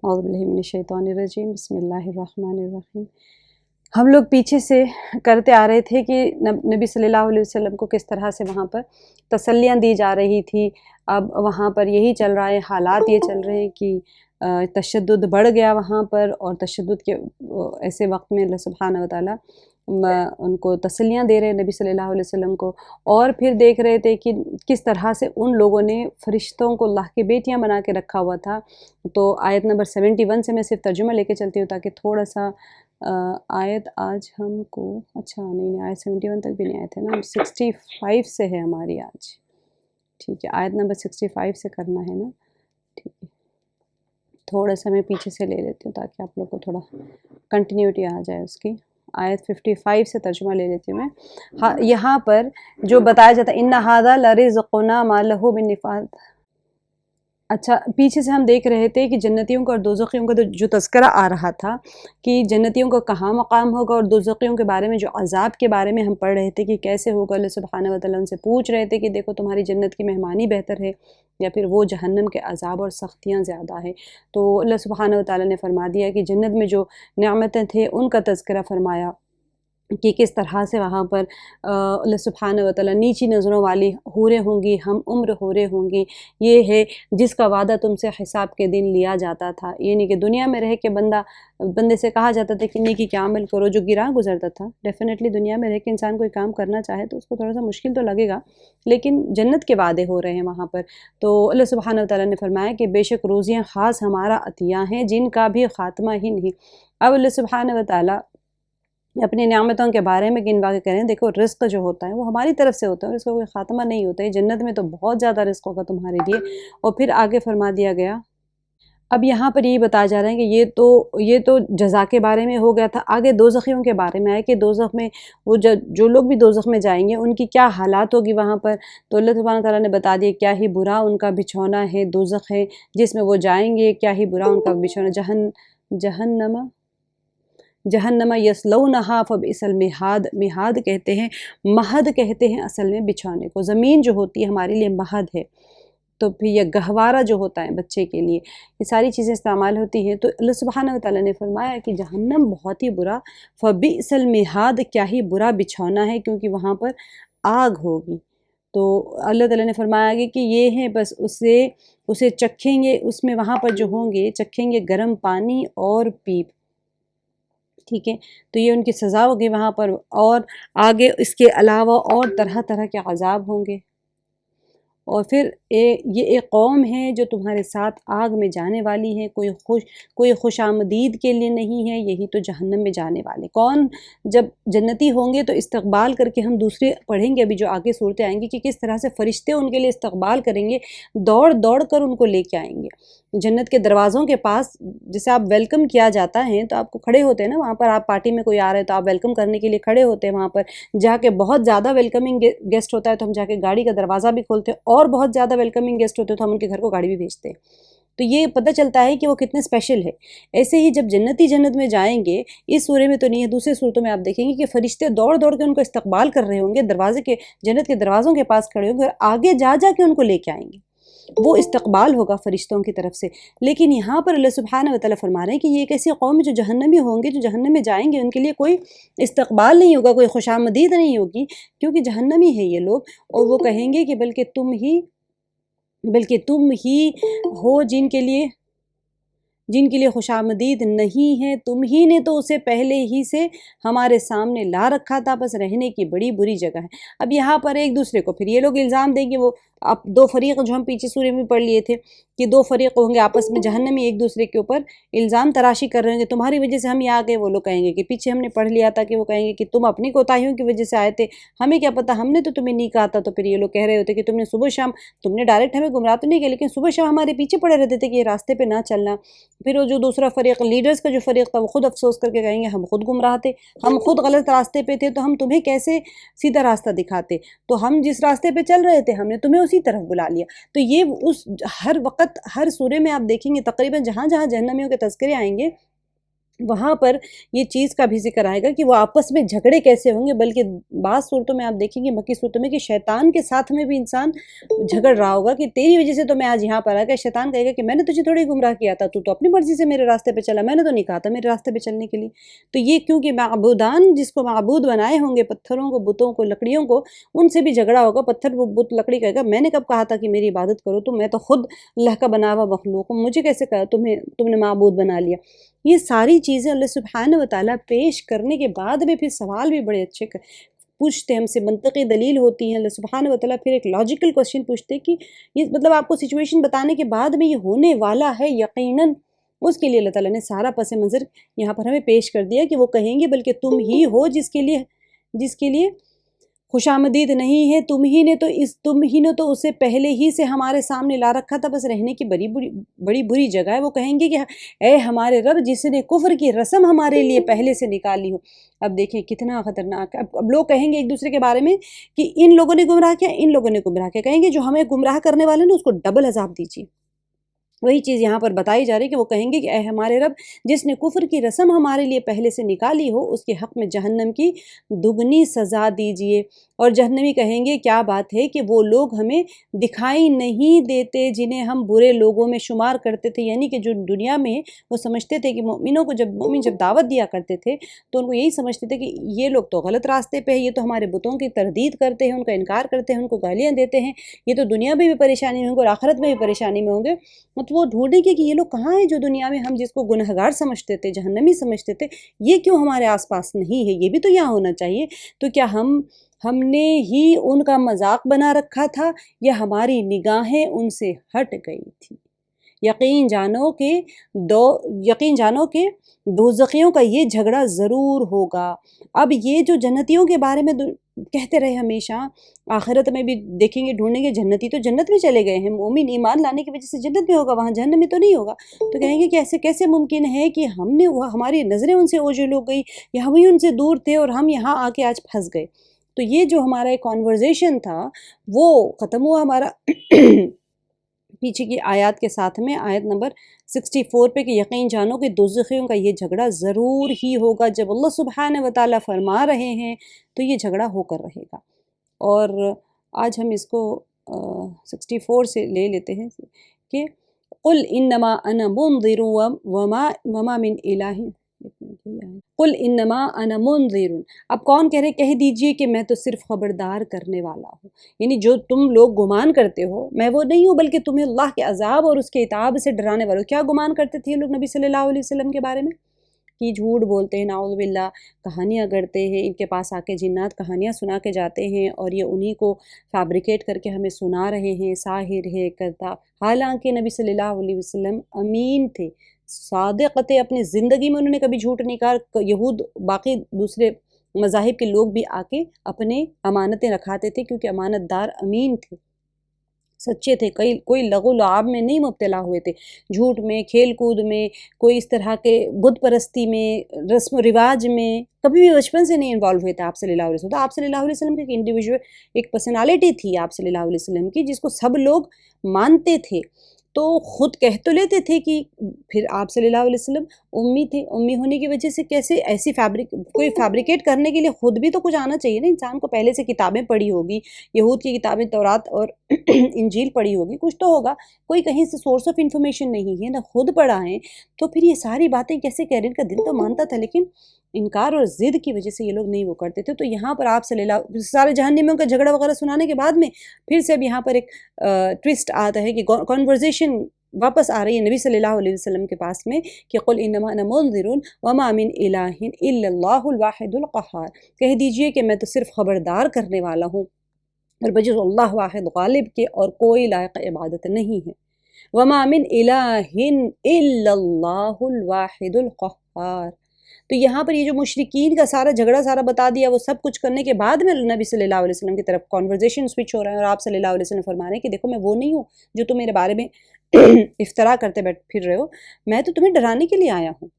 اعوذ باللہ من الشیطان الرجیم، بسم اللہ الرحمن الرحیم۔ ہم لوگ پیچھے سے کرتے آ رہے تھے کہ نبی صلی اللہ علیہ وسلم کو کس طرح سے وہاں پر تسلیاں دی جا رہی تھی۔ اب وہاں پر یہی چل رہا ہے، حالات یہ چل رہے ہیں کہ تشدد بڑھ گیا وہاں پر، اور تشدد کے ایسے وقت میں اللہ سبحانہ و تعالیٰ ان کو تسلیاں دے رہے نبی صلی اللہ علیہ وسلم کو، اور پھر دیکھ رہے تھے کہ کس طرح سے ان لوگوں نے فرشتوں کو اللہ کی بیٹیاں بنا کے رکھا ہوا تھا۔ تو آیت نمبر 71 سے میں صرف ترجمہ لے کے چلتی ہوں تاکہ تھوڑا سا آیت آج ہم کو اچھا نہیں آیت 71 تک بھی نہیں آئے تھے نا، 65 سے ہے ہماری آج، ٹھیک ہے، آیت نمبر 65 سے کرنا ہے نا، ٹھیک ہے۔ تھوڑا سا میں پیچھے سے لے لیتی ہوں تاکہ آپ لوگ کو تھوڑا کنٹینیوٹی آ جائے اس کی۔ آیت 55 سے ترجمہ لے لیتی ہوں میں۔ یہاں پر جو بتایا جاتا ہے اِنَّ هَذَا لَرِزْقُنَا مَا لَهُ مِن نِّفَادٍ۔ اچھا، پیچھے سے ہم دیکھ رہے تھے کہ جنتیوں کا اور دوزخیوں کا جو تذکرہ آ رہا تھا کہ جنتیوں کا کہاں مقام ہوگا، اور دوزخیوں کے بارے میں جو عذاب کے بارے میں ہم پڑھ رہے تھے کہ کیسے ہوگا۔ اللہ سبحانہ و تعالیٰ ان سے پوچھ رہے تھے کہ دیکھو تمہاری جنت کی مہمانی بہتر ہے یا پھر وہ جہنم کے عذاب اور سختیاں زیادہ ہے۔ تو اللہ سبحانہ و تعالیٰ نے فرما دیا کہ جنت میں جو نعمتیں تھے ان کا تذکرہ فرمایا کہ کس طرح سے وہاں پر اللہ سبحانہ و تعالیٰ نیچی نظروں والی حوریں ہوں گی، ہم عمر حوریں ہوں گی۔ یہ ہے جس کا وعدہ تم سے حساب کے دن لیا جاتا تھا، یعنی کہ دنیا میں رہ کے بندے سے کہا جاتا تھا کہ نیکی کا عمل کرو، جو گراں گزرتا تھا۔ ڈیفینیٹلی دنیا میں رہ کے انسان کوئی کام کرنا چاہے تو اس کو تھوڑا سا مشکل تو لگے گا، لیکن جنت کے وعدے ہو رہے ہیں وہاں پر۔ تو اللہ سبحانہ و تعالیٰ نے فرمایا کہ بے شک روزیاں خاص ہمارا عطیہ ہیں جن کا بھی خاتمہ ہی نہیں۔ اب اللہ سبحانہ و تعالیٰ اپنی نعمتوں کے بارے میں گنوا کے کریں، دیکھو رزق جو ہوتا ہے وہ ہماری طرف سے ہوتا ہے، اور اس کا کوئی خاتمہ نہیں ہوتا ہے۔ جنت میں تو بہت زیادہ رزق ہوگا تمہارے لیے۔ اور پھر آگے فرما دیا گیا، اب یہاں پر یہی بتایا جا رہا ہے کہ یہ تو جزا کے بارے میں ہو گیا تھا۔ آگے دوزخیوں کے بارے میں آئے کہ دوزخ میں وہ جو لوگ بھی دوزخ میں جائیں گے ان کی کیا حالات ہوگی وہاں پر۔ تو اللہ سبحانہ تعالیٰ نے بتا دیا کیا ہی برا ان کا بچھونا ہے، دوزخ ہے جس میں وہ جائیں گے، کیا ہی برا ان کا بچھونا۔ جہنم یصلونہا فبئس المہاد۔ مہاد کہتے ہیں، مہد کہتے ہیں اصل میں بچھانے کو۔ زمین جو ہوتی ہے ہمارے لیے مہد ہے، تو پھر یہ گہوارہ جو ہوتا ہے بچے کے لیے، یہ ساری چیزیں استعمال ہوتی ہیں۔ تو اللہ سبحانہ و تعالیٰ نے فرمایا کہ جہنم بہت ہی برا، فبئس المہاد، کیا ہی برا بچھونا ہے، کیونکہ وہاں پر آگ ہوگی۔ تو اللہ تعالیٰ نے فرمایا کہ یہ ہے بس اسے چکھیں گے، اس میں وہاں پر جو ہوں گے چکھیں گے گرم پانی اور پیپ، ٹھیک ہے۔ تو یہ ان کی سزا ہوگی وہاں پر، اور آگے اس کے علاوہ اور طرح طرح کے عذاب ہوں گے۔ اور پھر یہ ایک قوم ہے جو تمہارے ساتھ آگ میں جانے والی ہے، کوئی خوش آمدید کے لیے نہیں ہے، یہی تو جہنم میں جانے والے کون۔ جب جنتی ہوں گے تو استقبال کر کے، ہم دوسرے پڑھیں گے ابھی جو آگے صورتیں آئیں گی کہ کس طرح سے فرشتے ان کے لیے استقبال کریں گے، دوڑ دوڑ کر ان کو لے کے آئیں گے جنت کے دروازوں کے پاس۔ جسے آپ ویلکم کیا جاتا ہے تو آپ کو کھڑے ہوتے ہیں نا وہاں پر، آپ پارٹی میں کوئی آ رہے تو آپ ویلکم کرنے کے لیے کھڑے ہوتے ہیں وہاں پر۔ جا کے بہت زیادہ ویلکمنگ گیسٹ ہوتا ہے تو ہم جا کے گاڑی کا دروازہ بھی کھولتے ہیں، اور بہت زیادہ ویلکمنگ گیسٹ ہوتے ہیں تو ہم ان کے گھر کو گاڑی بھی بھیجتے ہیں۔ تو یہ پتہ چلتا ہے کہ وہ کتنے اسپیشل ہے۔ ایسے ہی جب جنتی جنت میں جائیں گے، اس سورے میں تو نہیں ہے، دوسرے صورتوں میں آپ دیکھیں گے کہ فرشتے دوڑ دوڑ کے ان کو استقبال کر رہے ہوں گے، جنت کے دروازوں کے پاس کھڑے ہوں گے، اور آگے جا جا کے ان کو لے کے آئیں گے۔ وہ استقبال ہوگا فرشتوں کی طرف سے۔ لیکن یہاں پر اللہ سبحانہ و تعالیٰ فرما رہے ہیں کہ یہ ایک ایسی قوم ہے جو جہنمی ہوں گے، جو جہنم میں جائیں گے، ان کے لیے کوئی استقبال نہیں ہوگا، کوئی خوش آمدید نہیں ہوگی، کیونکہ جہنمی ہے یہ لوگ۔ اور وہ کہیں گے کہ بلکہ تم ہی ہو جن کے لیے خوش آمدید نہیں ہے، تم ہی نے تو اسے پہلے ہی سے ہمارے سامنے لا رکھا تھا، بس رہنے کی بڑی بری جگہ ہے۔ اب یہاں پر ایک دوسرے کو پھر یہ لوگ الزام دیں گے، وہ اب دو فریق جو ہم پیچھے سورے میں پڑھ لیے تھے کہ دو فریق ہوں گے آپس میں، جہنمی ایک دوسرے کے اوپر الزام تراشی کر رہے ہیں کہ تمہاری وجہ سے ہم یہ آ گئے۔ وہ لوگ کہیں گے کہ پیچھے ہم نے پڑھ لیا تھا کہ وہ کہیں گے کہ تم اپنی کوتاہیوں کی وجہ سے آئے تھے، ہمیں کیا پتہ، ہم نے تو تمہیں نہیں کہا تھا۔ تو پھر یہ لوگ کہہ رہے ہوتے کہ تم نے صبح شام، تم نے ڈائریکٹ ہمیں گمراہ تو نہیں کیا، لیکن صبح شام ہمارے پیچھے پڑے رہتے تھے کہ یہ راستے پہ نہ چلنا۔ پھر وہ جو دوسرا فریق، لیڈرز کا جو فریق تھا، وہ خود افسوس کر کے کہیں گے ہم خود گمراہ تھے، ہم خود غلط راستے پہ تھے، تو ہم تمہیں کیسے سیدھا راستہ دکھاتے، تو ہم جس راستے پہ چل رہے تھے ہم نے تمہیں اسی طرف بلا لیا۔ تو یہ ہر وقت ہر سورے میں آپ دیکھیں گے تقریباً جہاں جہاں جہنمیوں کے تذکرے آئیں گے وہاں پر یہ چیز کا بھی ذکر آئے گا کہ وہ آپس میں جھگڑے کیسے ہوں گے، بلکہ بعض صورتوں میں آپ دیکھیں گے مکی صورتوں میں کہ شیطان کے ساتھ میں بھی انسان جھگڑ رہا ہوگا کہ تیری وجہ سے تو میں آج یہاں پر آ گیا۔ شیطان کہے گا کہ میں نے تجھے تھوڑی گمراہ کیا تھا، تو اپنی مرضی سے میرے راستے پہ چلا، میں نے تو نہیں کہا تھا میرے راستے پہ چلنے کے لیے۔ تو یہ کیونکہ معبودان جس کو معبود بنائے ہوں گے، پتھروں کو، بتوں کو، لکڑیوں کو، ان سے بھی جھگڑا ہوگا۔ پتھر بت لکڑی کہے گا میں نے کب کہا تھا کہ میری عبادت کرو، تو میں تو خود اللہ کا بنا ہوا مخلوق ہوں، مجھے کیسے کہا تم نے معبود بنا لیا۔ یہ ساری چیزیں اللہ سبحانہ وتعالیٰ پیش کرنے کے بعد میں پھر سوال بھی بڑے اچھے پوچھتے ہیں ہم سے، منطقی دلیل ہوتی ہے۔ اللہ سبحانہ وتعالیٰ پھر ایک لاجیکل کوشچن پوچھتے ہیں کہ یہ مطلب آپ کو سچویشن بتانے کے بعد میں یہ ہونے والا ہے یقیناً، اس کے لیے اللہ تعالیٰ نے سارا پس منظر یہاں پر ہمیں پیش کر دیا کہ وہ کہیں گے بلکہ تم ہی ہو جس کے لیے خوش آمدید نہیں ہے، تم ہی نے تو اسے پہلے ہی سے ہمارے سامنے لا رکھا تھا، بس رہنے کی بڑی بری جگہ ہے۔ وہ کہیں گے کہ اے ہمارے رب جس نے کفر کی رسم ہمارے لیے پہلے سے نکالی ہو۔ اب دیکھیں کتنا خطرناک ہے۔ اب لوگ کہیں گے ایک دوسرے کے بارے میں کہ ان لوگوں نے گمراہ کیا، ان لوگوں نے گمراہ کیا، کہیں گے جو ہمیں گمراہ کرنے والے نا اس کو ڈبل عذاب دیجیے۔ وہی چیز یہاں پر بتائی جا رہی ہے کہ وہ کہیں گے کہ اے ہمارے رب جس نے کفر کی رسم ہمارے لیے پہلے سے نکالی ہو، اس کے حق میں جہنم کی دگنی سزا دیجیے۔ اور جہنمی کہیں گے کیا بات ہے کہ وہ لوگ ہمیں دکھائی نہیں دیتے جنہیں ہم برے لوگوں میں شمار کرتے تھے، یعنی کہ جو دنیا میں وہ سمجھتے تھے کہ مومن جب دعوت دیا کرتے تھے تو ان کو یہی سمجھتے تھے کہ یہ لوگ تو غلط راستے پہ ہیں، یہ تو ہمارے بتوں کی تردید کرتے ہیں، ان کا انکار کرتے ہیں، ان کو گالیاں دیتے ہیں، یہ تو دنیا میں بھی پریشانی میں ہوں گے اور آخرت میں بھی پریشانی میں ہوں گے۔ وہ ڈھونڈیں گے کہ یہ لوگ کہاں ہیں جو دنیا میں ہم جس کو گنہگار سمجھتے تھے، جہنمی سمجھتے تھے، یہ کیوں ہمارے آس پاس نہیں ہے، یہ بھی تو یہاں ہونا چاہیے۔ تو کیا ہم نے ہی ان کا مذاق بنا رکھا تھا یا ہماری نگاہیں ان سے ہٹ گئی تھی؟ یقین جانو کہ دوزخیوں کا یہ جھگڑا ضرور ہوگا۔ اب یہ جو جنتیوں کے بارے میں کہتے رہے ہمیشہ، آخرت میں بھی دیکھیں گے ڈھونڈیں گے جنتی تو جنت میں چلے گئے ہیں، مومن ایمان لانے کی وجہ سے جنت میں ہوگا، وہاں جہنم میں تو نہیں ہوگا۔ تو کہیں گے کہ ایسے کیسے ممکن ہے کہ ہماری نظریں ان سے اوجھل ہو گئی یا ہم ہی ان سے دور تھے اور ہم یہاں آ کے آج پھنس گئے۔ تو یہ جو ہمارا ایک کانورزیشن تھا وہ ختم ہوا ہمارا پیچھے کی آیات کے ساتھ میں، آیت نمبر 64 پہ کہ یقین جانو کہ دوزخیوں کا یہ جھگڑا ضرور ہی ہوگا۔ جب اللہ سبحانہ وتعالیٰ فرما رہے ہیں تو یہ جھگڑا ہو کر رہے گا۔ اور آج ہم اس کو 64 سے لے لیتے ہیں کہ قل انما انا منذر وما من الہ قل انما انا منذر۔ اب کون کہہ رہے، کہہ دیجئے کہ میں تو صرف خبردار کرنے والا ہوں، یعنی جو تم لوگ گمان کرتے ہو میں وہ نہیں ہوں، بلکہ تمہیں اللہ کے عذاب اور اس کے عتاب سے ڈرانے والا ہوں۔ کیا گمان کرتے تھے یہ لوگ نبی صلی اللہ علیہ وسلم کے بارے میں؟ کہ جھوٹ بولتے ہیں، نعوذ باللہ، کہانیاں گڑھتے ہیں، ان کے پاس آ کے جنات کہانیاں سنا کے جاتے ہیں اور یہ انہی کو فیبریکیٹ کر کے ہمیں سنا رہے ہیں، ساحر ہے، کذاب۔ حالانکہ نبی صلی اللہ علیہ وسلم امین تھے، صادق تھے، اپنی زندگی میں انہوں نے کبھی جھوٹ نہیں کہا۔ یہود باقی دوسرے مذاہب کے لوگ بھی آ کے اپنے امانتیں رکھاتے تھے کیونکہ امانت دار امین تھے، سچے تھے، کوئی لغو لعاب میں نہیں مبتلا ہوئے تھے، جھوٹ میں، کھیل کود میں، کوئی اس طرح کے بت پرستی میں، رسم و رواج میں کبھی بھی بچپن سے نہیں انوالو ہوئے تھے آپ صلی اللہ علیہ وسلم۔ تو آپ صلی اللہ علیہ وسلم کی ایک انڈیویجول ایک پرسنالٹی تھی آپ صلی اللہ علیہ وسلم کی، جس کو سب لوگ مانتے تھے۔ تو خود کہہ تو لیتے تھے کہ پھر آپ صلی اللہ علیہ وسلم امی تھے، امی ہونے کی وجہ سے کیسے ایسی کوئی فیبریکیٹ کرنے کے لیے خود بھی تو کچھ آنا چاہیے نا، انسان کو پہلے سے کتابیں پڑھی ہوگی، یہود کی کتابیں تورات اور انجیل پڑھی ہوگی، کچھ تو ہوگا، کوئی کہیں سے سورس آف انفارمیشن نہیں ہے، نہ خود پڑھا ہے، تو پھر یہ ساری باتیں کیسے کہہ رہے ہیں؟ ان کا دل تو مانتا تھا لیکن انکار اور ضد کی وجہ سے یہ لوگ نہیں وہ کرتے تھے۔ تو یہاں پر آپ صلی اللہ سارے جہنمیوں کا جھگڑا وغیرہ سنانے کے بعد میں پھر سے اب یہاں پر ایک ٹوسٹ آتا ہے کہ کانورزیشن واپس آ رہی ہے نبی صلی اللہ علیہ وسلم کے پاس میں کہ قل انما انا منذر وما من الہ الا اللہ الواحد القہار، کہہ دیجئے کہ میں تو صرف خبردار کرنے والا ہوں اور بجز اللہ واحد غالب کے اور کوئی لائق عبادت نہیں ہے۔ وما من الہ الا اللہ الواحد القہار۔ تو یہاں پر یہ جو مشرکین کا سارا جھگڑا سارا بتا دیا، وہ سب کچھ کرنے کے بعد میں نبی صلی اللہ علیہ وسلم کی طرف کانورزیشن سوئچ ہو رہا ہے اور آپ صلی اللہ علیہ وسلم فرما رہے ہیں کہ دیکھو میں وہ نہیں ہوں جو تم میرے بارے میں افطرا کرتے پھر رہے ہو، میں تو تمہیں ڈرانے کے لیے آیا ہوں۔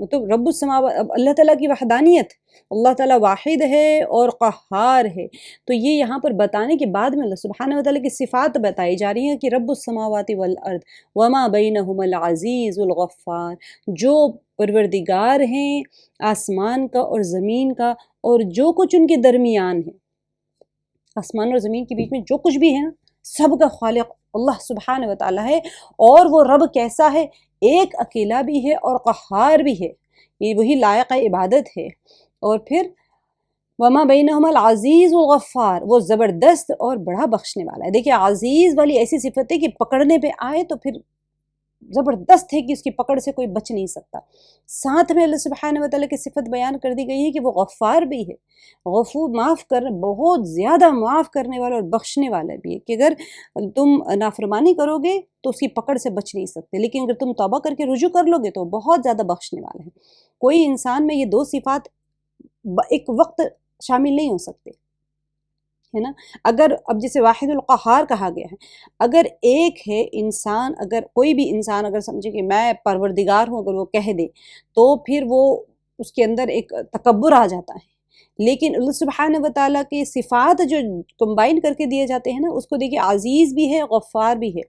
تو رب السماوات، اب اللہ تعالیٰ کی وحدانیت، اللہ تعالیٰ واحد ہے اور قہار ہے، تو یہ یہاں پر بتانے کے بعد میں اللہ سبحانہ و تعالیٰ کی صفات بتائی جا رہی ہیں کہ رب السماوات والارض وما بینہما العزیز الغفار، جو پروردگار ہیں آسمان کا اور زمین کا اور جو کچھ ان کے درمیان ہے، آسمان اور زمین کے بیچ میں جو کچھ بھی ہے نا، سب کا خالق اللہ سبحانہ و تعالیٰ ہے، اور وہ رب کیسا ہے؟ ایک اکیلا بھی ہے اور قہار بھی ہے، یہ وہی لائق عبادت ہے۔ اور پھر وما بینہما العزیز الغفار، وہ زبردست اور بڑا بخشنے والا ہے۔ دیکھیں عزیز والی ایسی صفت ہے کہ پکڑنے پہ آئے تو پھر زبردست ہے کہ اس کی پکڑ سے کوئی بچ نہیں سکتا۔ ساتھ میں اللہ سبحانہ و تعالیٰ کی صفت بیان کر دی گئی ہے کہ وہ غفار بھی ہے، غفور، معاف کر، بہت زیادہ معاف کرنے والا اور بخشنے والا بھی ہے، کہ اگر تم نافرمانی کرو گے تو اس کی پکڑ سے بچ نہیں سکتے، لیکن اگر تم توبہ کر کے رجوع کر لو گے تو بہت زیادہ بخشنے والا ہے۔ کوئی انسان میں یہ دو صفات ایک وقت شامل نہیں ہو سکتے، ہے نا۔ اگر اب جسے واحد القہار کہا گیا ہے، اگر ایک ہے انسان، اگر کوئی بھی انسان اگر سمجھے کہ میں پروردگار ہوں، اگر وہ کہہ دے تو پھر وہ اس کے اندر ایک تکبر آ جاتا ہے۔ لیکن اللہ سبحانہ و تعالیٰ کی صفات جو کمبائن کر کے دیے جاتے ہیں نا، اس کو دیکھیں عزیز بھی ہے، غفار بھی ہے،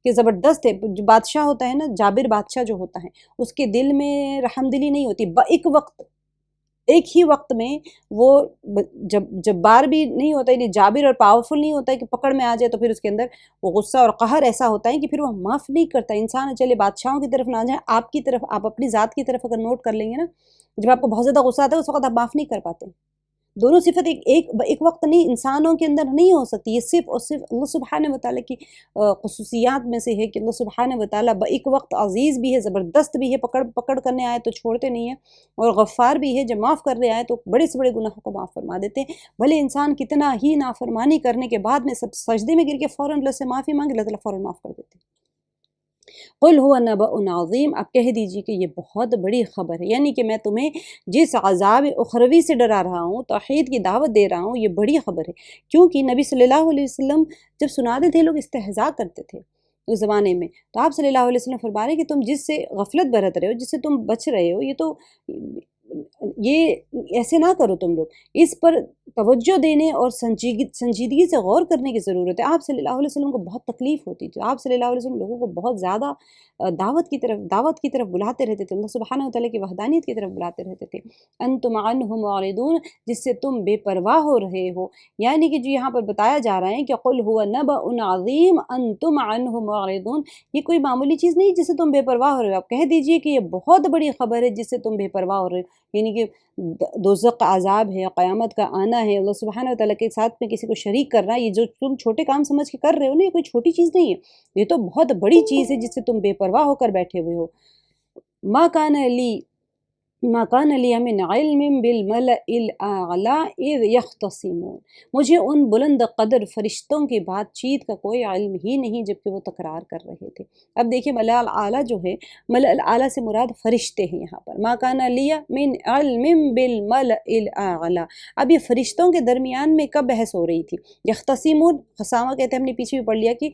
کہ زبردست ہے۔ جو بادشاہ ہوتا ہے نا، جابر بادشاہ جو ہوتا ہے، اس کے دل میں رحم دلی نہیں ہوتی، ایک وقت، ایک ہی وقت میں وہ جبار بھی نہیں ہوتا، یعنی جابر اور پاورفل نہیں ہوتا ہے کہ پکڑ میں آ جائے تو پھر اس کے اندر وہ غصہ اور قہر ایسا ہوتا ہے کہ پھر وہ معاف نہیں کرتا۔ انسان چلے بادشاہوں کی طرف نہ جائیں، آپ کی طرف، آپ اپنی ذات کی طرف اگر نوٹ کر لیں گے نا، جب آپ کو بہت زیادہ غصہ آتا ہے اس وقت آپ معاف نہیں کر پاتے۔ دونوں صفت ایک وقت نہیں، انسانوں کے اندر نہیں ہو سکتی۔ یہ صرف اور صرف اللہ سبحانہ و تعالیٰ کی خصوصیات میں سے ہے کہ اللہ سبحانہ و تعالیٰ ایک وقت عزیز بھی ہے، زبردست بھی ہے، پکڑ کرنے آئے تو چھوڑتے نہیں ہیں، اور غفار بھی ہے، جب معاف کرنے آئے تو بڑے سے بڑے گناہوں کو معاف فرما دیتے ہیں۔ بھلے انسان کتنا ہی نافرمانی کرنے کے بعد میں سب سجدے میں گر کے فوراً اللہ سے معافی مانگے، اللہ تعالیٰ فوراً معاف کر دیتے ہیں۔ قل هو نبأ عظیم، آپ کہہ دیجیے کہ یہ بہت بڑی خبر ہے، یعنی کہ میں تمہیں جس عذاب اخروی سے ڈرا رہا ہوں، توحید کی دعوت دے رہا ہوں، یہ بڑی خبر ہے۔ کیونکہ نبی صلی اللہ علیہ وسلم جب سناتے تھے لوگ استہزاء کرتے تھے اس زمانے میں، تو آپ صلی اللہ علیہ وسلم فرما رہے ہیں کہ تم جس سے غفلت برت رہے ہو، جس سے تم بچ رہے ہو، یہ ایسے نہ کرو تم لوگ، اس پر توجہ دینے اور سنجیدگی سے غور کرنے کی ضرورت ہے۔ آپ صلی اللہ علیہ وسلم کو بہت تکلیف ہوتی تھی، آپ صلی اللہ علیہ وسلم لوگوں کو بہت زیادہ دعوت کی طرف بلاتے رہتے تھے، اللہ سبحانہ و تعالیٰ کی وحدانیت کی طرف بلاتے رہتے تھے۔ انتم عنہ معرضون، جس سے تم بے پرواہ ہو رہے ہو، یعنی کہ جو یہاں پر بتایا جا رہا ہے کہ قل هو نبأ عظیم انتم عنہ معرضون، یہ کوئی معمولی چیز نہیں جس سے تم بے پرواہ ہو رہے ہو۔ آپ کہہ دیجئے کہ یہ بہت بڑی خبر ہے جس سے تم بے پرواہ ہو رہے ہو، یعنی کہ دوزخ کا عذاب ہے، قیامت کا آنا ہے، اللہ سبحانہ و تعالیٰ کے ساتھ میں کسی کو شریک کرنا، یہ جو تم چھوٹے کام سمجھ کے کر رہے ہو نا، یہ کوئی چھوٹی چیز نہیں ہے، یہ تو بہت بڑی چیز ہے جس سے تم بے پرواہ ہو کر بیٹھے ہوئے ہو۔ ما کان لی من علم بالملأ الاعلی اذ یختصمون، مجھے ان بلند قدر فرشتوں کی بات چیت کا کوئی علم ہی نہیں جبکہ وہ تکرار کر رہے تھے۔ اب دیکھیں ملأ الاعلی جو ہے، ملأ الاعلی سے مراد فرشتے ہیں یہاں پر۔ ما کان لی من علم بالملأ الاعلی، اب یہ فرشتوں کے درمیان میں کب بحث ہو رہی تھی؟ یختصمون، خصامہ کہتے ہیں، ہم نے پیچھے بھی پڑھ لیا کہ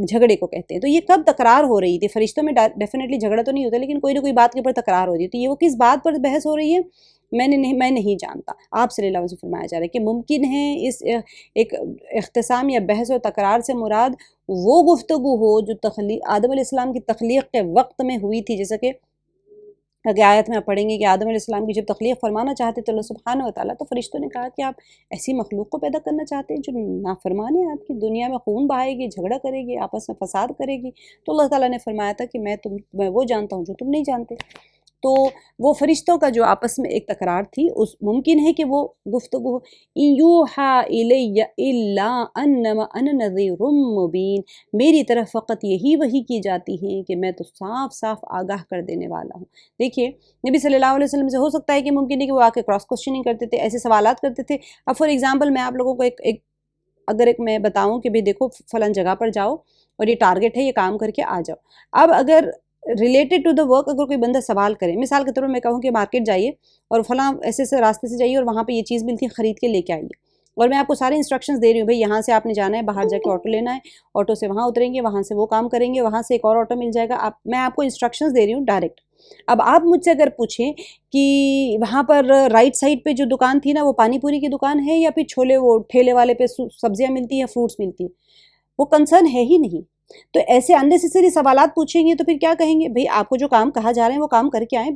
جھگڑے کو کہتے ہیں، تو یہ کب تکرار ہو رہی تھی؟ فرشتوں میں ڈیفینیٹلی جھگڑا تو نہیں ہوتا، لیکن کوئی نہ کوئی بات کے اوپر تکرار ہو رہی ہے، تو یہ وہ کس بات پر بحث ہو رہی ہے؟ میں نہیں جانتا۔ آپ صلی اللہ علیہ وسلم فرمایا جا رہا ہے کہ ممکن ہے اس ایک اختصام یا بحث و تکرار سے مراد وہ گفتگو ہو جو آدم علیہ السلام کی تخلیق کے وقت میں ہوئی تھی، جیسا کہ اگر آیت میں آپ پڑھیں گے کہ آدم علیہ السلام کی جب تخلیق فرمانا چاہتے تو اللہ سبحانہ و تعالیٰ، تو فرشتوں نے کہا کہ آپ ایسی مخلوق کو پیدا کرنا چاہتے ہیں جو نافرمان ہے، آپ کی دنیا میں خون بہائے گی، جھگڑا کرے گی، آپس میں فساد کرے گی۔ تو اللہ تعالیٰ نے فرمایا تھا کہ میں وہ جانتا ہوں جو تم نہیں جانتے۔ تو وہ فرشتوں کا جو آپس میں ایک تکرار تھی، ممکن ہے کہ وہ گفتگو ان یوحا الی الا انما انا نذیر مبین، میری طرف فقط یہی وحی کی جاتی ہے کہ میں تو صاف صاف آگاہ کر دینے والا ہوں۔ دیکھیے نبی صلی اللہ علیہ وسلم سے ہو سکتا ہے کہ ممکن ہے کہ وہ آ کے کراس کوسچننگ کرتے تھے، ایسے سوالات کرتے تھے۔ اب فار ایگزامپل میں آپ لوگوں کو اگر میں بتاؤں کہ بھئی دیکھو فلاں جگہ پر جاؤ اور یہ ٹارگٹ ہے، یہ کام کر کے آ جاؤ۔ اب اگر ریلیٹڈ ٹو دا ورک اگر کوئی بندہ سوال کرے، مثال کے طور پر میں کہوں کہ مارکیٹ جائیے اور فلاں ایسے راستے سے جائیے اور وہاں پہ یہ چیز ملتی ہے، خرید کے لے کے آئیے، اور میں آپ کو سارے انسٹرکشنز دے رہی ہوں، بھئی یہاں سے آپ نے جانا ہے، باہر جا کے آٹو لینا ہے، آٹو سے وہاں اتریں گے، وہاں سے وہ کام کریں گے، وہاں سے ایک اور آٹو مل جائے گا، میں آپ کو انسٹرکشنز دے رہی ہوں ڈائریکٹ۔ اب آپ مجھ سے اگر پوچھیں کہ وہاں پر رائٹ سائڈ پہ جو دکان تھی نا وہ پانی پوری کی دکان ہے یا پھر چھولے وہ ٹھیلے والے پہ سبزیاں ملتی ہیں فروٹس ملتی ہیں، وہ کنسرن ہے ہی نہیں. تو ایسے اننیسیسری سوالات پوچھیں گے تو پھر کیا کہیں گے؟ بھئی آپ کو جو کام کہا جا رہے ہیں وہ کام کر کے آئیں.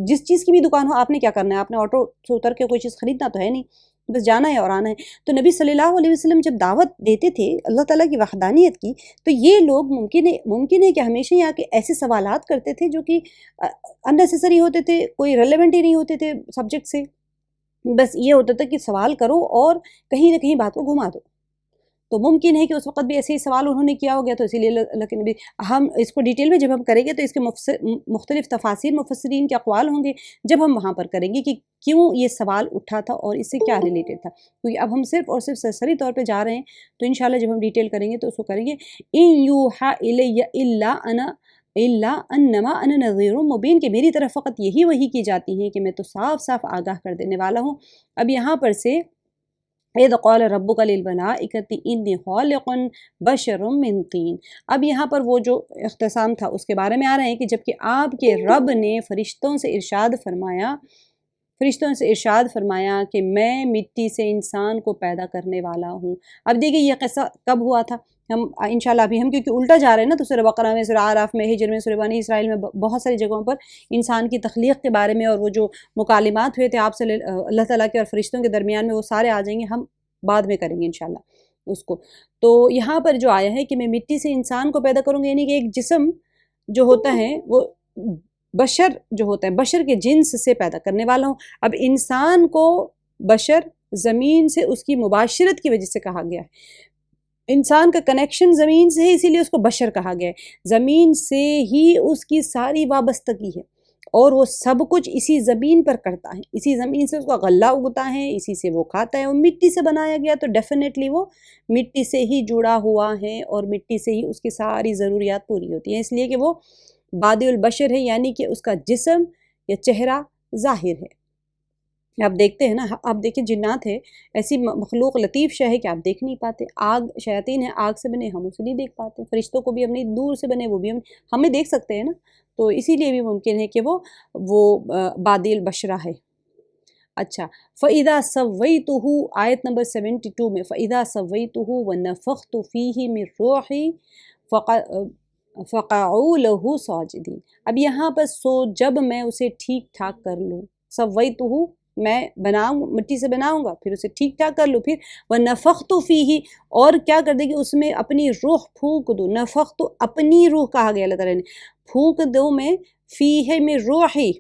جس چیز کی بھی دکان ہو آپ نے کیا کرنا ہے؟ آپ نے آٹو سے اتر کے کوئی چیز خریدنا تو ہے نہیں، بس جانا ہے اور آنا ہے. تو نبی صلی اللہ علیہ وسلم جب دعوت دیتے تھے اللہ تعالیٰ کی وحدانیت کی، تو یہ لوگ ممکن ہے کہ ہمیشہ یہاں کے ایسے سوالات کرتے تھے جو کہ اننیسیسری ہوتے تھے، کوئی ریلیونٹ ہی نہیں ہوتے تھے سبجیکٹ سے. بس یہ ہوتا تھا کہ سوال کرو اور کہیں نہ کہیں بات کو گھما دو. تو ممکن ہے کہ اس وقت بھی ایسے ہی سوال انہوں نے کیا ہو گیا، تو اسی لیے اللہ کے نبی، ہم اس کو ڈیٹیل میں جب ہم کریں گے تو اس کے مختلف تفاسیر مفسرین کے اقوال ہوں گے جب ہم وہاں پر کریں گے کہ کیوں یہ سوال اٹھا تھا اور اس سے کیا ریلیٹڈ تھا. کیونکہ اب ہم صرف اور صرف سرسری طور پہ جا رہے ہیں، تو انشاءاللہ جب ہم ڈیٹیل کریں گے تو اس کو کریں گے. ان یوحا الی الا انما انا نذیر مبین، کہ میری طرف فقط یہی وحی کی جاتی ہے کہ میں تو صاف صاف آگاہ کر دینے والا ہوں. اب یہاں پر سے اذ قال ربک للملائکۃ انی خالق بشر من طین، اب یہاں پر وہ جو اختصام تھا اس کے بارے میں آ رہے ہیں کہ جبکہ آپ کے رب نے فرشتوں سے ارشاد فرمایا کہ میں مٹی سے انسان کو پیدا کرنے والا ہوں. اب دیکھیے یہ قصہ کب ہوا تھا؟ ہم انشاءاللہ ابھی ہم کیونکہ الٹا جا رہے ہیں نا، تو سورہ بقرہ میں، سورہ اعراف میں، ہجر میں، سورہ بنی اسرائیل میں بہت ساری جگہوں پر انسان کی تخلیق کے بارے میں اور وہ جو مکالمات ہوئے تھے آپ سے اللہ تعالیٰ کے اور فرشتوں کے درمیان میں، وہ سارے آ جائیں گے، ہم بعد میں کریں گے انشاءاللہ اس کو. تو یہاں پر جو آیا ہے کہ میں مٹی سے انسان کو پیدا کروں گا، یعنی کہ ایک جسم جو ہوتا ہے وہ بشر جو ہوتا ہے، بشر کے جنس سے پیدا کرنے والا ہوں. اب انسان کو بشر زمین سے اس کی مباشرت کی وجہ سے کہا گیا ہے، انسان کا کنیکشن زمین سے ہے، اسی لیے اس کو بشر کہا گیا ہے. زمین سے ہی اس کی ساری وابستگی ہے اور وہ سب کچھ اسی زمین پر کرتا ہے، اسی زمین سے اس کا غلہ اگتا ہے، اسی سے وہ کھاتا ہے. وہ مٹی سے بنایا گیا تو ڈیفینیٹلی وہ مٹی سے ہی جڑا ہوا ہے اور مٹی سے ہی اس کی ساری ضروریات پوری ہوتی ہیں، اس لیے کہ وہ بادئ البشر ہے، یعنی کہ اس کا جسم یا چہرہ ظاہر ہے. آپ دیکھتے ہیں نا، آپ دیکھیں جنات ہے، ایسی مخلوق لطیف شے ہے کہ آپ دیکھ نہیں پاتے. آگ شیاطین ہے، آگ سے بنے، ہم اسے نہیں دیکھ پاتے. فرشتوں کو بھی اپنی دور سے بنے، وہ بھی ہمیں دیکھ سکتے ہیں نا، تو اسی لیے بھی ممکن ہے کہ وہ بادی البشرہ ہے. اچھا، فَإِذَا سَوَّيْتُهُ، آیت نمبر 72 میں، فَإِذَا سَوَّيْتُهُ وَنَفَخْتُ فِيهِ مِن رُوحِي فَقَعُوا لَهُ سَاجِدِينَ. اب یہاں پر جب میں اسے ٹھیک ٹھاک کر لوں، سَوَّيْتُهُ میں بناؤں، مٹی سے بناؤں گا، پھر اسے ٹھیک ٹھاک کر لوں، پھر وَنَفَخْتُ فِيهِ، اور کیا کر دے گی اس میں اپنی روح پھونک دو. نفخت اپنی روح کہا گیا اللہ تعالیٰ نے، پھونک دو میں فیہ میں روحی،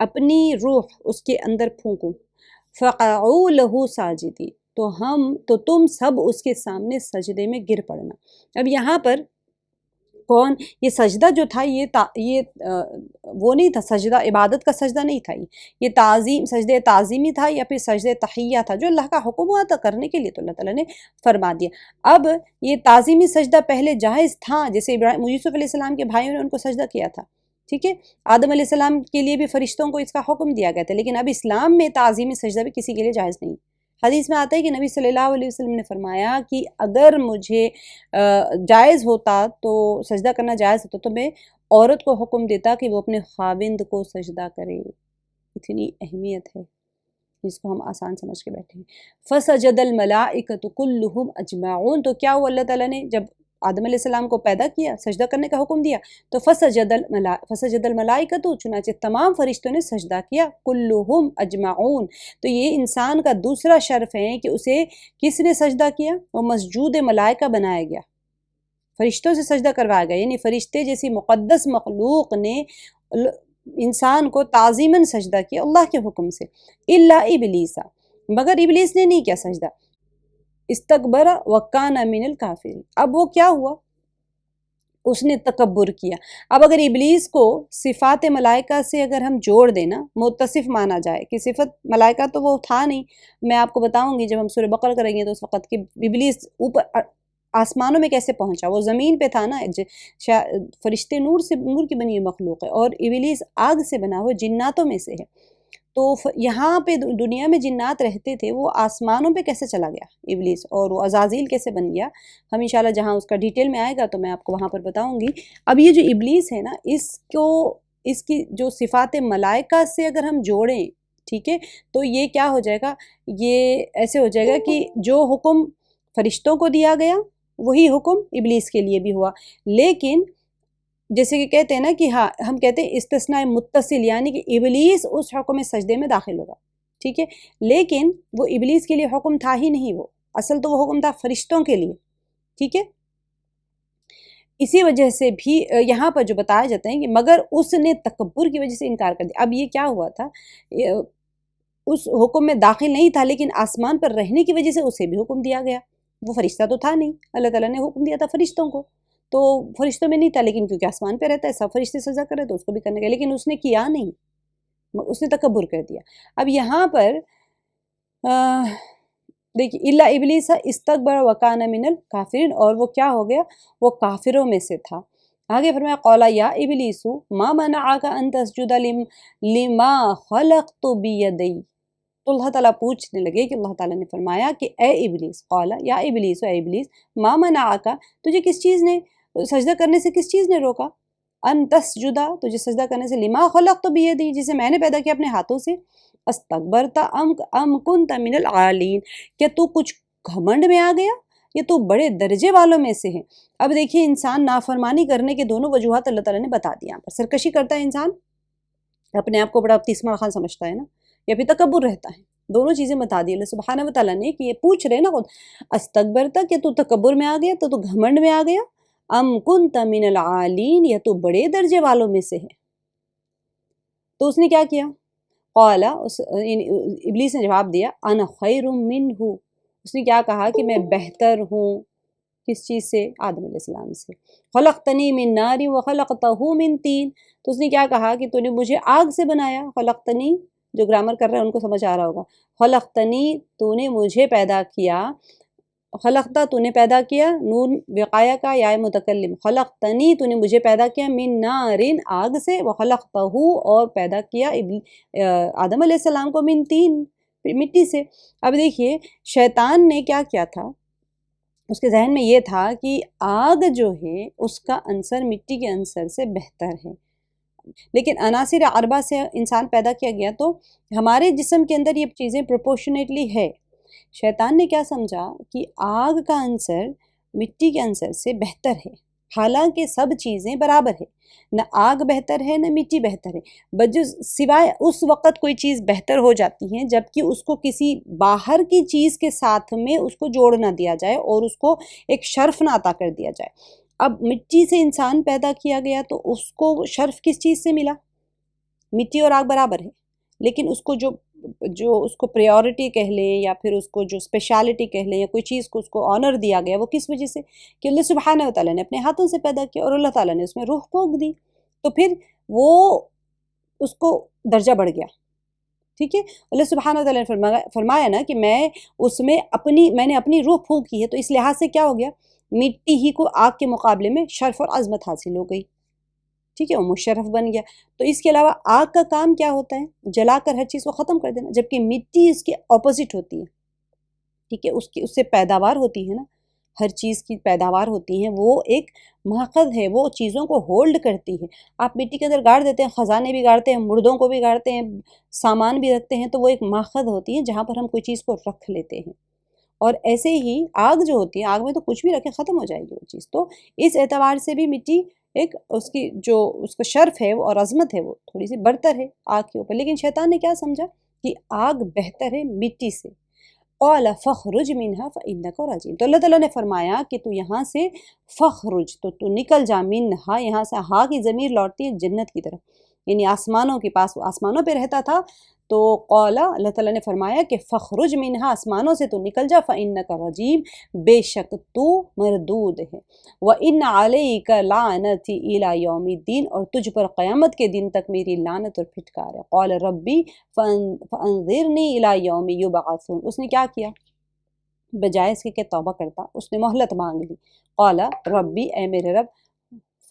اپنی روح اس کے اندر پھونکوں. فَقَعُوا لَهُ سَاجِدِينَ، تو تم سب اس کے سامنے سجدے میں گر پڑنا. اب یہاں پر کون یہ سجدہ جو تھا، یہ وہ نہیں تھا، سجدہ عبادت کا سجدہ نہیں تھا، یہ تعظیم، سجدہ تعظیمی تھا یا پھر سجدہ تحیہ تھا جو اللہ کا حکم ہوا تھا کرنے کے لیے، تو اللہ تعالیٰ نے فرما دیا. اب یہ تعظیمی سجدہ پہلے جائز تھا، جیسے یوسف علیہ السلام کے بھائیوں نے ان کو سجدہ کیا تھا، ٹھیک ہے، آدم علیہ السلام کے لیے بھی فرشتوں کو اس کا حکم دیا گیا تھا، لیکن اب اسلام میں تعظیمی سجدہ بھی کسی کے لیے جائز نہیں. حدیث میں آتا ہے کہ نبی صلی اللہ علیہ وسلم نے فرمایا کہ اگر مجھے جائز ہوتا تو سجدہ کرنا جائز ہوتا تو میں عورت کو حکم دیتا کہ وہ اپنے خاوند کو سجدہ کرے. اتنی اہمیت ہے، جس کو ہم آسان سمجھ کے بیٹھے ہیں. فَسَجَدَ الْمَلَائِكَةُ كُلُّهُمْ أَجْمَعُونَ، تو کیا ہوا، اللہ تعالیٰ نے جب آدم علیہ السلام کو پیدا کیا، سجدہ کرنے کا حکم دیا، تو فسجد الملائکۃ، چنانچہ تمام فرشتوں نے سجدہ کیا. کلہم اجمعون، تو یہ انسان کا دوسرا شرف ہے کہ اسے کس نے سجدہ کیا؟ وہ مسجود ملائکہ بنایا گیا، فرشتوں سے سجدہ کروایا گیا، یعنی فرشتے جیسی مقدس مخلوق نے انسان کو تعظیماً سجدہ کیا اللہ کے حکم سے. الا ابلیس، مگر ابلیس نے نہیں کیا سجدہ. استکبر وکان من الکافرین، اب وہ کیا ہوا، اس نے تکبر کیا. اب اگر ابلیس کو صفات ملائکہ سے اگر ہم جوڑ دینا، متصف مانا جائے کہ صفت ملائکہ تو وہ تھا نہیں، میں آپ کو بتاؤں گی جب ہم سورہ بقرہ کریں گے تو اس وقت کہ ابلیس اوپر آسمانوں میں کیسے پہنچا، وہ زمین پہ تھا نا، فرشتے نور کی بنی ہوئی مخلوق ہے، اور ابلیس آگ سے بنا ہوا جناتوں میں سے ہے. تو یہاں پہ دنیا میں جنات رہتے تھے، وہ آسمانوں پہ کیسے چلا گیا ابلیس، اور وہ عزازیل کیسے بن گیا، ہم انشاءاللہ جہاں اس کا ڈیٹیل میں آئے گا تو میں آپ کو وہاں پر بتاؤں گی. اب یہ جو ابلیس ہے نا، اس کو اس کی جو صفات ملائکہ سے اگر ہم جوڑیں، ٹھیک ہے، تو یہ کیا ہو جائے گا، یہ ایسے ہو جائے گا کہ جو حکم فرشتوں کو دیا گیا وہی حکم ابلیس کے لیے بھی ہوا، لیکن جیسے کہ کہتے ہیں نا کہ ہاں ہم کہتے ہیں استثناء متصل، یعنی کہ ابلیس اس حکم سجدے میں داخل ہوگا، ٹھیک ہے، لیکن وہ ابلیس کے لیے حکم تھا ہی نہیں، وہ اصل تو وہ حکم تھا فرشتوں کے لیے، ٹھیک ہے۔ اسی وجہ سے بھی یہاں پر جو بتایا جاتا ہے کہ مگر اس نے تکبر کی وجہ سے انکار کر دیا۔ اب یہ کیا ہوا تھا، اس حکم میں داخل نہیں تھا لیکن آسمان پر رہنے کی وجہ سے اسے بھی حکم دیا گیا، وہ فرشتہ تو تھا نہیں، اللہ تعالیٰ نے حکم دیا تھا فرشتوں کو، تو فرشتوں میں نہیں تھا، لیکن کیونکہ آسمان پہ رہتا ہے سب فرشتے سجدہ کر رہے تو اس کو بھی کرنے گئے، لیکن اس نے کیا نہیں، اس نے تکبر کر دیا۔ اب یہاں پر دیکھیے الا ابلیس استکبر وکان من الکافرین، اور وہ کیا ہو گیا، وہ کافروں میں سے تھا۔ آگے فرمایا قال یا ابلیس ما منعک ان تسجد لما خلقت بیدی، تو اللہ تعالیٰ پوچھنے لگے کہ اللہ تعالیٰ نے فرمایا کہ اے ابلیس، قال یا ابلیس، اے ابلیس، ما منعک، تجھے کس چیز نے سجدہ کرنے سے کس چیز نے روکا، ان تسجدہ، تجھے سجدہ کرنے سے، لما خلقت بیدی، جسے میں نے پیدا کیا اپنے ہاتھوں سے، استکبرت ام کنت من العالین، کیا تو کچھ گھمنڈ میں آ گیا یا تو بڑے درجے والوں میں سے ہے۔ اب دیکھیے انسان نافرمانی کرنے کے دونوں وجوہات اللہ تعالیٰ نے بتا دیا، یہاں پر سرکشی کرتا ہے انسان، اپنے آپ کو بڑا تیسما خان سمجھتا ہے نا، یا پھر تکبر رہتا ہے، دونوں چیزیں بتا دی اللہ سبحانہ و تعالیٰ نے، کہ یہ پوچھ رہے نا خود، استکبرت، کہ تو تکبر میں آ گیا، تو گھمنڈ میں آ گیا، ام کنت من العالین، یا تو بڑے درجے والوں میں سے ہے۔ تو اس نے کیا کیا، قال، ابلیس نے جواب دیا، انا خیر منہ، اس نے کیا کہا کہ میں بہتر ہوں، کس چیز سے، آدم علیہ السلام سے، خلقتنی من نار وخلقتہ من طین، تو اس نے کیا کہا کہ تو نے مجھے آگ سے بنایا، خلقتنی، جو گرامر کر رہے ہیں ان کو سمجھ آ رہا ہوگا، خلقتنی، تو نے مجھے پیدا کیا، خلقتہ، تو نے پیدا کیا، نون وقایا کا یا متکلم، خلقتنی، تو نے مجھے پیدا کیا، من نارن، آگ سے، وخلقتہ، اور پیدا کیا آدم علیہ السلام کو من طین، مٹی سے۔ اب دیکھیے شیطان نے کیا کیا تھا، اس کے ذہن میں یہ تھا کہ آگ جو ہے اس کا عنصر مٹی کے عنصر سے بہتر ہے، لیکن عناصر اربعہ سے انسان پیدا کیا گیا تو ہمارے جسم کے اندر یہ چیزیں پروپورشنیٹلی ہے۔ شیطان نے کیا سمجھا کہ آگ کا عنصر مٹی کے عنصر سے بہتر ہے، حالانکہ سب چیزیں برابر ہے، نہ آگ بہتر ہے نہ مٹی بہتر ہے، بجز سوائے اس وقت کوئی چیز بہتر ہو جاتی ہے جبکہ اس کو کسی باہر کی چیز کے ساتھ میں اس کو جوڑ نہ دیا جائے اور اس کو ایک شرف نہ عطا کر دیا جائے۔ اب مٹی سے انسان پیدا کیا گیا تو اس کو شرف کس چیز سے ملا، مٹی اور آگ برابر ہے، لیکن اس کو جو اس کو پریورٹی کہہ لیں یا پھر اس کو جو اسپیشالٹی کہہ لیں یا کوئی چیز کو اس کو آنر دیا گیا، وہ کس وجہ سے، کہ اللہ سبحانہ و تعالیٰ نے اپنے ہاتھوں سے پیدا کیا اور اللہ تعالیٰ نے اس میں روح پھونک دی، تو پھر وہ اس کو درجہ بڑھ گیا، ٹھیک ہے۔ اللہ سبحانہ و تعالیٰ نے فرمایا نا کہ میں نے اپنی روح پھونکی ہے، تو اس لحاظ سے کیا ہو گیا، مٹی ہی کو آگ کے مقابلے میں شرف اور عظمت حاصل ہو گئی، ٹھیک ہے، وہ مشرف بن گیا۔ تو اس کے علاوہ آگ کا کام کیا ہوتا ہے، جلا کر ہر چیز کو ختم کر دینا، جبکہ مٹی اس کے اپوزٹ ہوتی ہے، ٹھیک ہے، اس سے پیداوار ہوتی ہے نا، ہر چیز کی پیداوار ہوتی ہے، وہ ایک ماخذ ہے، وہ چیزوں کو ہولڈ کرتی ہے۔ آپ مٹی کے اندر گاڑ دیتے ہیں، خزانے بھی گاڑتے ہیں، مردوں کو بھی گاڑتے ہیں، سامان بھی رکھتے ہیں، تو وہ ایک ماخذ ہوتی ہے جہاں پر ہم کوئی چیز کو رکھ لیتے ہیں، اور ایسے ہی آگ جو ہوتی ہے، آگ میں تو کچھ بھی رکھے ختم ہو جائے گی وہ چیز، تو اس اعتبار سے بھی مٹی ایک اس کی جو اس کا شرف ہے اور عظمت ہے وہ تھوڑی سی برتر ہے آگ کے اوپر، لیکن شیطان نے کیا سمجھا کہ آگ بہتر ہے مٹی سے، قال فخرج منها فإنك رجیم، تو اللہ تعالیٰ نے فرمایا کہ تو یہاں سے فخرج، تو نکل جا، منہا، یہاں سے ہا کی ضمیر لوٹتی ہے جنت کی طرف، یعنی آسمانوں کے پاس، وہ آسمانوں پہ رہتا تھا، تو قال، اللہ تعالیٰ نے فرمایا کہ فخرج منہا، آسمانوں سے تو نکل جا، فإنك رجیم، بے شک تو مردود ہے، وإن علیک لعنتی الی یوم الدین، اور تجھ پر قیامت کے دن تک میری لعنت اور پھٹکار ہے، قال ربی فانظرنی الی یوم یبعثون، اس نے کیا کیا، بجائے اس کے کہ توبہ کرتا، اس نے مہلت مانگ لی، قال ربی، اے میرے رب،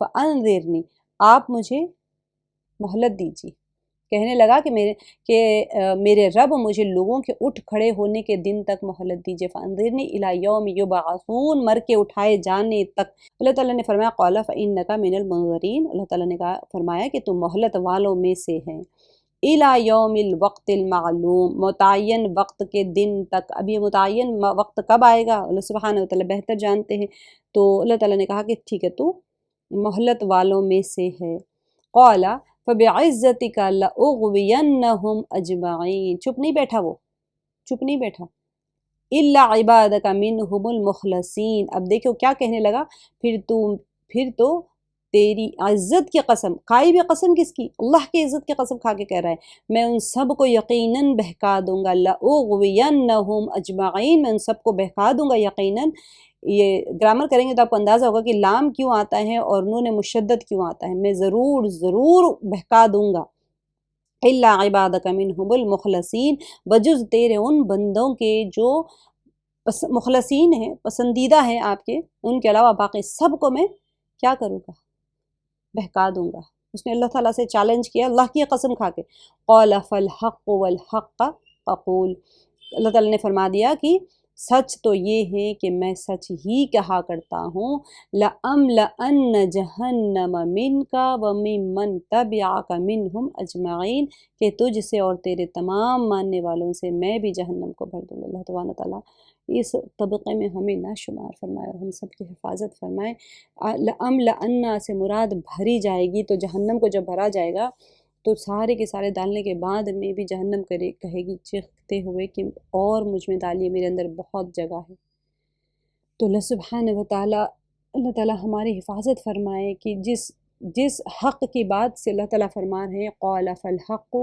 فانظرنی، آپ مجھے مہلت دیجیے، کہنے لگا کہ میرے رب مجھے لوگوں کے اٹھ کھڑے ہونے کے دن تک مہلت دیجیے، فانظرنی الی یوم یبعثون، مر کے اٹھائے جانے تک۔ اللہ تعالیٰ نے فرمایا قال فانک من المنظرین، اللہ تعالیٰ نے فرمایا کہ تم مہلت والوں میں سے ہیں، الی یوم الوقت المعلوم، متعین وقت کے دن تک۔ اب یہ متعین وقت کب آئے گا اللہ سبحانہ و تعالیٰ بہتر جانتے ہیں، تو اللہ تعالیٰ نے کہا کہ ٹھیک ہے تو مہلت والوں میں سے ہے۔ قال فبعزتک لاغوینہم اجمعین، چپ نہیں بیٹھا، وہ چپ نہیں بیٹھا، الا عبادک منہم المخلصین۔ اب دیکھو کیا کہنے لگا، پھر تو تیری عزت کی قسم، کھائی بھی قسم کس کی، اللہ کی عزت کی قسم کھا کے کہہ رہا ہے، میں ان سب کو یقیناً بہکا دوں گا، لاغوینہم اجمعین، میں ان سب کو بہکا دوں گا یقیناً۔ یہ گرامر کریں گے تو آپ کو اندازہ ہوگا کہ لام کیوں آتا ہے اور نون مشدد کیوں آتا ہے، میں ضرور بہکا دوں گا، الا عبادک منہم المخلصین، بجز تیرے ان بندوں کے جو مخلصین ہیں، پسندیدہ ہیں آپ کے، ان کے علاوہ باقی سب کو میں کیا کروں گا، بہکا دوں گا۔ اس نے اللہ تعالیٰ سے چیلنج کیا اللہ کی قسم کھا کے۔ قال فالحق والحق اقول، اللہ تعالیٰ نے فرما دیا کہ سچ تو یہ ہے کہ میں سچ ہی کہا کرتا ہوں، لَأَمْلَأَنَّ جَهَنَّمَ مِنْكَ وَمِمَّنْ تَبِعَكَ مِنْهُمْ أَجْمَعِينَ، کہ تجھ سے اور تیرے تمام ماننے والوں سے میں بھی جہنم کو بھر دوں گا۔ اللہ تبارک تعالیٰ اس طبقے میں ہمیں نہ شمار فرمائے اور ہم سب کی حفاظت فرمائے۔ لَأَمْلَأَنَّ سے مراد بھری جائے گی، تو جہنم کو جب بھرا جائے گا تو سارے کے سارے ڈالنے کے بعد میں بھی جہنم کہے گی چیختے ہوئے کہ اور مجھ میں ڈالیے، میرے اندر بہت جگہ ہے۔ تو اللہ سبحانہ و تعالیٰ ہماری حفاظت فرمائے کہ جس حق کی بات سے اللہ تعالیٰ فرما رہے ہیں، قال فالحق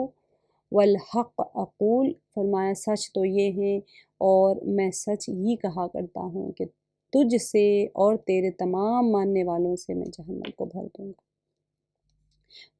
والحق اقول، فرمایا سچ تو یہ ہے اور میں سچ ہی کہا کرتا ہوں کہ تجھ سے اور تیرے تمام ماننے والوں سے میں جہنم کو بھر دوں گا۔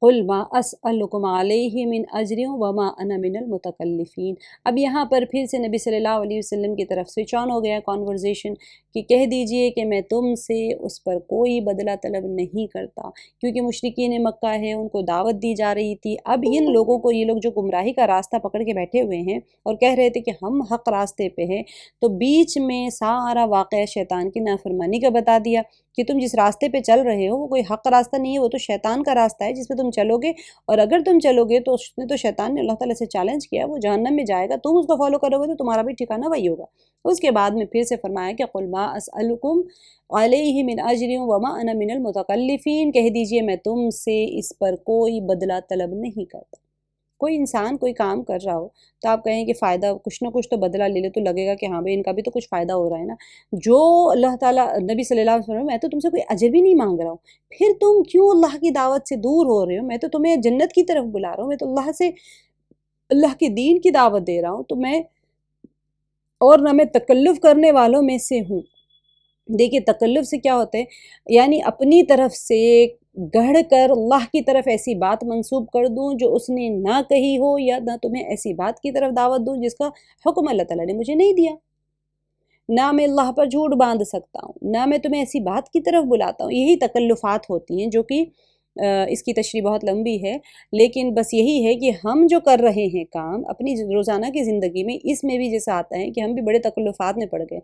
قل ما اسألکم علیہ من اجر وما انا من المتکلفین۔ اب یہاں پر پھر سے نبی صلی اللہ علیہ وسلم کی طرف سوئچ آن ہو گیا کانورزیشن کہ کہہ دیجئے کہ میں تم سے اس پر کوئی بدلہ طلب نہیں کرتا، کیونکہ مشرکین مکہ ہے، ان کو دعوت دی جا رہی تھی۔ اب ان لوگوں کو، یہ لوگ جو گمراہی کا راستہ پکڑ کے بیٹھے ہوئے ہیں اور کہہ رہے تھے کہ ہم حق راستے پہ ہیں، تو بیچ میں سارا واقعہ شیطان کی نافرمانی کا بتا دیا کہ تم جس راستے پہ چل رہے ہو وہ کوئی حق راستہ نہیں ہے، وہ تو شیطان کا راستہ ہے جس پہ تم چلو گے، اور اگر تم چلو گے تو اس نے تو شیطان نے اللہ تعالیٰ سے چیلنج کیا، وہ جہنم میں جائے گا، تم اس کو فالو کرو گے تو تمہارا بھی ٹھکانہ وہی ہوگا۔ اس کے بعد میں پھر سے فرمایا کہ قل ما اسألکم علیہ من اجر وما انا من المتکلفین، کہہ دیجئے میں تم سے اس پر کوئی بدلہ طلب نہیں کرتا۔ کوئی انسان کوئی کام کر رہا ہو تو آپ کہیں کہ فائدہ کچھ نہ کچھ تو بدلہ لے لے تو لگے گا کہ ہاں بھائی ان کا بھی تو کچھ فائدہ ہو رہا ہے نا۔ جو اللہ تعالیٰ، نبی صلی اللہ علیہ وسلم، میں تو تم سے کوئی اجر بھی نہیں مانگ رہا ہوں، پھر تم کیوں اللہ کی دعوت سے دور ہو رہے ہو؟ میں تو تمہیں جنت کی طرف بلا رہا ہوں، میں تو اللہ کے دین کی دعوت دے رہا ہوں، تو اور نہ میں تکلف کرنے والوں میں سے ہوں۔ دیکھیے تکلف سے کیا ہوتا ہے، یعنی اپنی طرف سے گڑھ کر اللہ کی طرف ایسی بات منسوب کر دوں جو اس نے نہ کہی ہو، یا نہ تمہیں ایسی بات کی طرف دعوت دوں جس کا حکم اللہ تعالیٰ نے مجھے نہیں دیا۔ نہ میں اللہ پر جھوٹ باندھ سکتا ہوں، نہ میں تمہیں ایسی بات کی طرف بلاتا ہوں۔ یہی تکلفات ہوتی ہیں جو کہ اس کی تشریح بہت لمبی ہے، لیکن بس یہی ہے کہ ہم جو کر رہے ہیں کام اپنی روزانہ کی زندگی میں، اس میں بھی جیسا آتا ہے کہ ہم بھی بڑے تکلفات میں پڑ گئے۔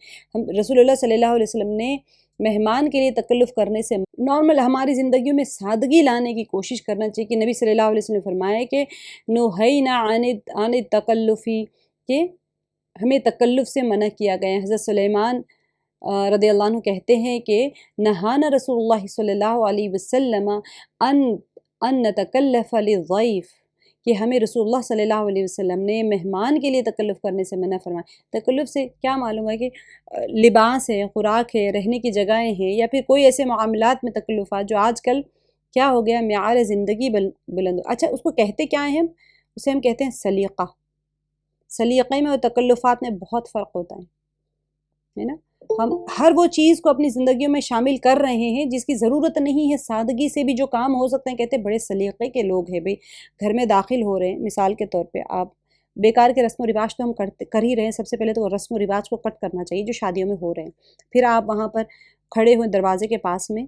رسول اللہ صلی اللہ علیہ وسلم نے مہمان کے لیے تکلف کرنے سے نارمل ہماری زندگیوں میں سادگی لانے کی کوشش کرنا چاہیے، کہ نبی صلی اللہ علیہ وسلم نے فرمایا کہ نہینا عن التکلفی، کہ ہمیں تکلف سے منع کیا گیا ہے۔ حضرت سلیمان رضی اللہ عنہ کہتے ہیں کہ نہانا رسول اللہ صلی اللہ علیہ وسلم ان نتکلف للضیف، کہ ہمیں رسول اللہ صلی اللہ علیہ وسلم نے مہمان کے لیے تکلف کرنے سے منع فرمایا۔ تکلف سے کیا معلوم ہے کہ لباس ہے، خوراک ہے، رہنے کی جگہیں ہیں، یا پھر کوئی ایسے معاملات میں تکلفات جو آج کل کیا ہو گیا، معیار زندگی بلند۔ اچھا اس کو کہتے کیا ہیں ہم؟ اسے ہم کہتے ہیں سلیقہ۔ سلیقے میں اور تکلفات میں بہت فرق ہوتا ہے نا۔ ہم ہر وہ چیز کو اپنی زندگیوں میں شامل کر رہے ہیں جس کی ضرورت نہیں ہے، سادگی سے بھی جو کام ہو سکتے ہیں، کہتے ہیں بڑے سلیقے کے لوگ ہیں بھئی، گھر میں داخل ہو رہے ہیں، مثال کے طور پہ آپ بیکار کے رسم و رواج تو ہم کر ہی رہے ہیں، سب سے پہلے تو وہ رسم و رواج کو کٹ کرنا چاہیے جو شادیوں میں ہو رہے ہیں۔ پھر آپ وہاں پر کھڑے ہوئے دروازے کے پاس میں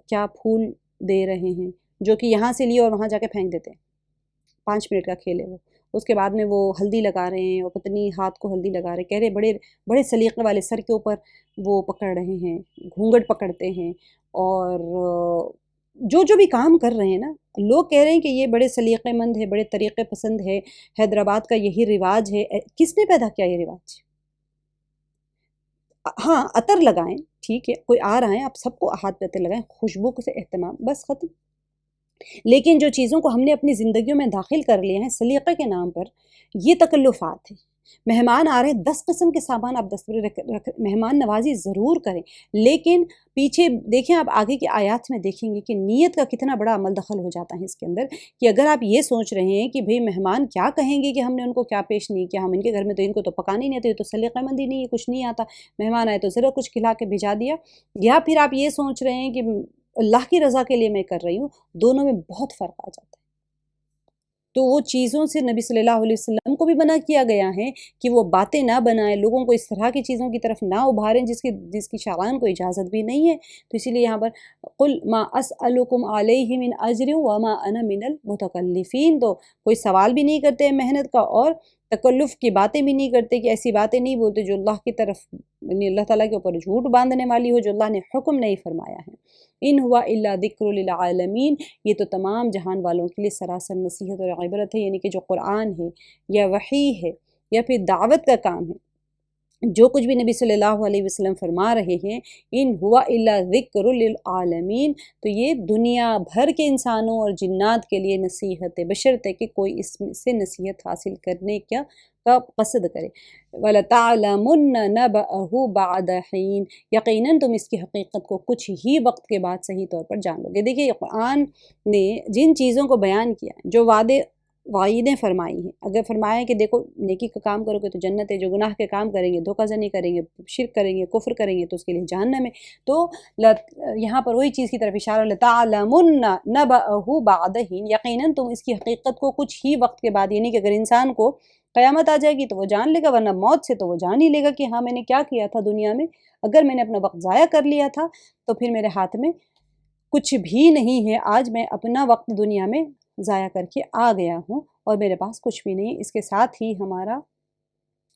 کیا پھول دے رہے ہیں جو کہ یہاں سے لیے اور وہاں جا کے پھینک دیتے ہیں، 5 منٹ کا کھیل ہے وہ. اس کے بعد میں وہ ہلدی لگا رہے ہیں اور پتنی ہاتھ کو ہلدی لگا رہے ہیں، کہہ رہے بڑے بڑے سلیقے والے، سر کے اوپر وہ پکڑ رہے ہیں، گھونگھٹ پکڑتے ہیں، اور جو جو بھی کام کر رہے ہیں نا، لوگ کہہ رہے ہیں کہ یہ بڑے سلیقے مند ہے، بڑے طریقے پسند ہے، حیدرآباد کا یہی رواج ہے. کس نے پیدا کیا یہ رواج؟ ہاں عطر لگائیں، ٹھیک ہے، کوئی آ رہا ہے آپ سب کو ہاتھ پہ عطر لگائیں، خوشبو سے اہتمام، بس ختم. لیکن جو چیزوں کو ہم نے اپنی زندگیوں میں داخل کر لیے ہیں سلیقے کے نام پر، یہ تکلفات ہیں. مہمان آ رہے ہیں، 10 قسم کے سامان آپ دستور مہمان نوازی ضرور کریں، لیکن پیچھے دیکھیں، آپ آگے کی آیات میں دیکھیں گے کہ نیت کا کتنا بڑا عمل دخل ہو جاتا ہے اس کے اندر، کہ اگر آپ یہ سوچ رہے ہیں کہ بھئی مہمان کیا کہیں گے کہ ہم نے ان کو کیا پیش نہیں کیا، ہم ان کے گھر میں تو ان کو تو پکانے نہیں آتے، یہ تو سلیقہ مندی نہیں ہے، کچھ نہیں آتا، مہمان آئے تو ذرا کچھ کھلا کے بھیجا دیا، یا پھر آپ یہ سوچ رہے ہیں کہ اللہ کی رضا کے لیے میں کر رہی ہوں، دونوں میں بہت فرق آ جاتا ہے. تو وہ چیزوں سے نبی صلی اللہ علیہ وسلم کو بھی منع کیا گیا ہے کہ وہ باتیں نہ بنائیں، لوگوں کو اس طرح کی چیزوں کی طرف نہ ابھاریں جس کی شرعاً کو اجازت بھی نہیں ہے. تو اسی لیے یہاں پر قل ما اسألکم علیہ من اجر وما انا من المتکلفین، تو کوئی سوال بھی نہیں کرتے محنت کا، اور تکلف کی باتیں بھی نہیں کرتے، کہ ایسی باتیں نہیں بولتے جو اللہ کی طرف، یعنی اللہ تعالیٰ کے اوپر جھوٹ باندھنے والی ہو، جو اللہ نے حکم نہیں فرمایا ہے. ان ہوا الا ذکر للعالمین، یہ تو تمام جہان والوں کے لیے سراسر نصیحت اور عبرت ہے. یعنی کہ جو قرآن ہے یا وحی ہے یا پھر دعوت کا کام ہے، جو کچھ بھی نبی صلی اللہ علیہ وسلم فرما رہے ہیں، ان ہوا الا ذکر للعالمین، تو یہ دنیا بھر کے انسانوں اور جنات کے لیے نصیحت ہے، بشرطے کہ کوئی اس سے نصیحت حاصل کرنے کا قصد کرے. وَلَتَعْلَمُنَّ نَبَأَهُ بَعْدَ حِينٍ، یقیناً تم اس کی حقیقت کو کچھ ہی وقت کے بعد صحیح طور پر جان لو گے. دیکھیے قرآن نے جن چیزوں کو بیان کیا، جو وعیدیں فرمائی ہیں، اگر فرمایا کہ دیکھو نیکی کا کام کرو گے تو جنت ہے، جو گناہ کے کام کریں گے، دھوکہ زنی کریں گے، شرک کریں گے، کفر کریں گے تو اس کے لیے جہنم ہے. تو یہاں پر وہی چیز کی طرف اشارہ، لَتَعْلَمُنَّ نَبَأَهُ بَعْدَ حِينٍ، یقیناً تم اس کی حقیقت کو کچھ ہی وقت کے بعد، یعنی کہ اگر انسان کو قیامت آ جائے گی تو وہ جان لے گا، ورنہ موت سے تو وہ جان ہی لے گا کہ ہاں میں نے کیا کیا تھا دنیا میں. اگر میں نے اپنا وقت ضائع کر لیا تھا تو پھر میرے ہاتھ میں کچھ بھی نہیں ہے. آج میں اپنا وقت دنیا میں ضائع کر کے آ گیا ہوں اور میرے پاس کچھ بھی نہیں. اس کے ساتھ ہی ہمارا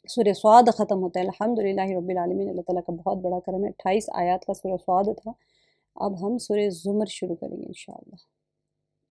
سورہ صاد ختم ہوتا ہے. الحمدللہ رب العالمین، اللہ تعالیٰ کا بہت بڑا کرم ہے. 28 آیات کا سورہ صاد تھا. اب ہم سورہ زمر شروع کریں گے انشاءاللہ.